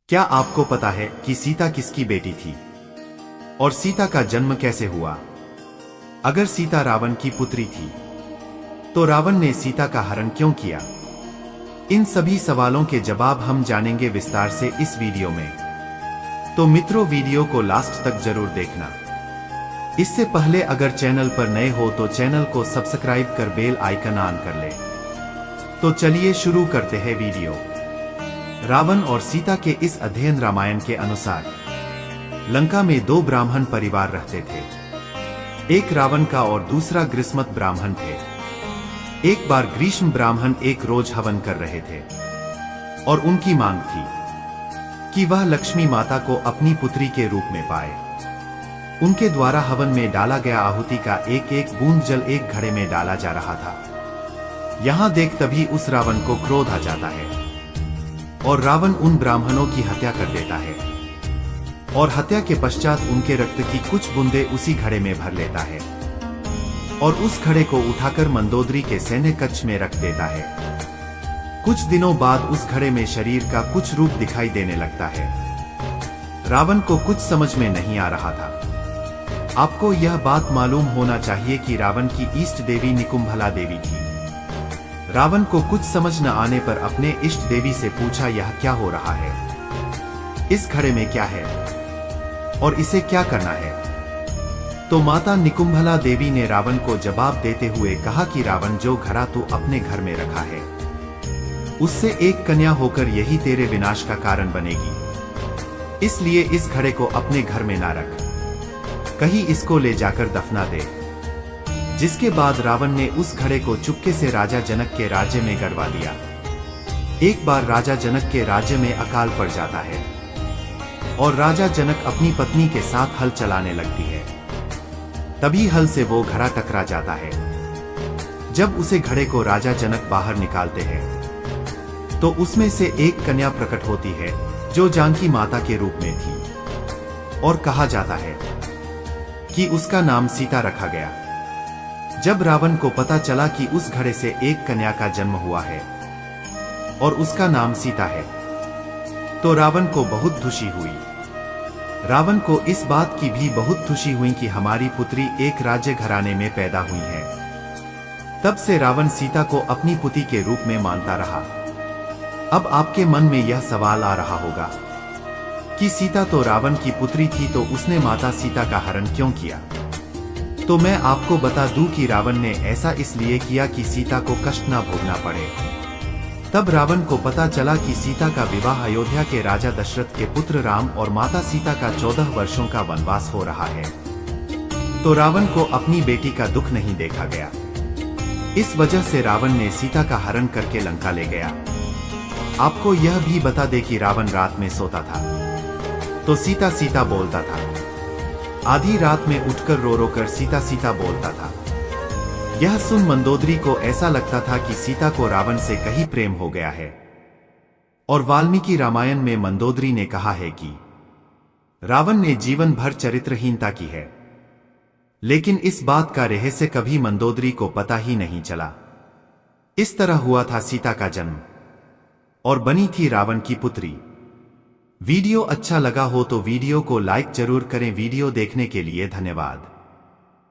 क्या आपको पता है कि सीता किसकी बेटी थी और सीता का जन्म कैसे हुआ? अगर सीता रावण की पुत्री थी तो रावण ने सीता का हरण क्यों किया? इन सभी सवालों के जवाब हम जानेंगे विस्तार से इस वीडियो में। तो मित्रों, वीडियो को लास्ट तक जरूर देखना। इससे पहले अगर चैनल पर नए हो तो चैनल को सब्सक्राइब कर बेल आइकन ऑन कर ले। तो चलिए शुरू करते हैं वीडियो। रावण और सीता के इस अध्ययन रामायण के अनुसार लंका में दो ब्राह्मण परिवार रहते थे। एक रावण का और दूसरा ग्रीष्मत ब्राह्मण थे। एक बार ग्रीष्म ब्राह्मण एक रोज हवन कर रहे थे और उनकी मांग थी कि वह लक्ष्मी माता को अपनी पुत्री के रूप में पाए। उनके द्वारा हवन में डाला गया आहुति का एक एक बूंद जल एक घड़े में डाला जा रहा था। यहां देख तभी उस रावण को क्रोध आ जाता है और रावण उन ब्राह्मणों की हत्या कर देता है और हत्या के पश्चात उनके रक्त की कुछ बूंदें उसी घड़े में भर लेता है और उस घड़े को उठाकर मंदोदरी के सैन्य कक्ष में रख देता है। कुछ दिनों बाद उस घड़े में शरीर का कुछ रूप दिखाई देने लगता है। रावण को कुछ समझ में नहीं आ रहा था। आपको यह बात मालूम होना चाहिए कि रावण की इष्ट देवी निकुंभला देवी थी। रावण को कुछ समझ न आने पर अपने इष्ट देवी से पूछा, यह क्या हो रहा है? इस घड़े में क्या है और इसे क्या करना है? तो माता निकुंभला देवी ने रावण को जवाब देते हुए कहा कि रावण, जो घड़ा तू अपने घर में रखा है उससे एक कन्या होकर यही तेरे विनाश का कारण बनेगी। इसलिए इस घड़े को अपने घर में ना रख, कहीं इसको ले जाकर दफना दे। जिसके बाद रावण ने उस घड़े को चुपके से राजा जनक के राज्य में गड़वा दिया। एक बार राजा जनक के राज्य में अकाल पड़ जाता है और राजा जनक अपनी पत्नी के साथ हल चलाने लगती है। तभी हल से वो घड़ा टकरा जाता है। जब उसे घड़े को राजा जनक बाहर निकालते हैं तो उसमें से एक कन्या प्रकट होती है जो जानकी माता के रूप में थी और कहा जाता है कि उसका नाम सीता रखा गया। जब रावण को पता चला कि उस घड़े से एक कन्या का जन्म हुआ है और उसका नाम सीता है तो रावण को बहुत खुशी हुई। रावण को इस बात की भी बहुत खुशी हुई कि हमारी पुत्री एक राज्य घराने में पैदा हुई है। तब से रावण सीता को अपनी पुत्री के रूप में मानता रहा। अब आपके मन में यह सवाल आ रहा होगा कि सीता तो रावण की पुत्री थी, तो उसने माता सीता का हरण क्यों किया? तो मैं आपको बता दूं कि रावण ने ऐसा इसलिए किया कि सीता को कष्ट न भोगना पड़े। तब रावण को पता चला कि सीता का विवाह अयोध्या के राजा दशरथ के पुत्र राम और माता सीता का 14 वर्षों का वनवास हो रहा है। तो रावण को अपनी बेटी का दुख नहीं देखा गया। इस वजह से रावण ने सीता का हरण करके लंका ले गया। आपको यह भी बता दे कि रावण रात में सोता था तो सीता सीता बोलता था। आधी रात में उठकर रो रो कर सीता सीता बोलता था। यह सुन मंदोदरी को ऐसा लगता था कि सीता को रावण से कहीं प्रेम हो गया है। और वाल्मीकि रामायण में मंदोदरी ने कहा है कि रावण ने जीवन भर चरित्रहीनता की है, लेकिन इस बात का रहस्य कभी मंदोदरी को पता ही नहीं चला। इस तरह हुआ था सीता का जन्म और बनी थी रावण की पुत्री। वीडियो अच्छा लगा हो तो वीडियो को लाइक जरूर करें। वीडियो देखने के लिए धन्यवाद।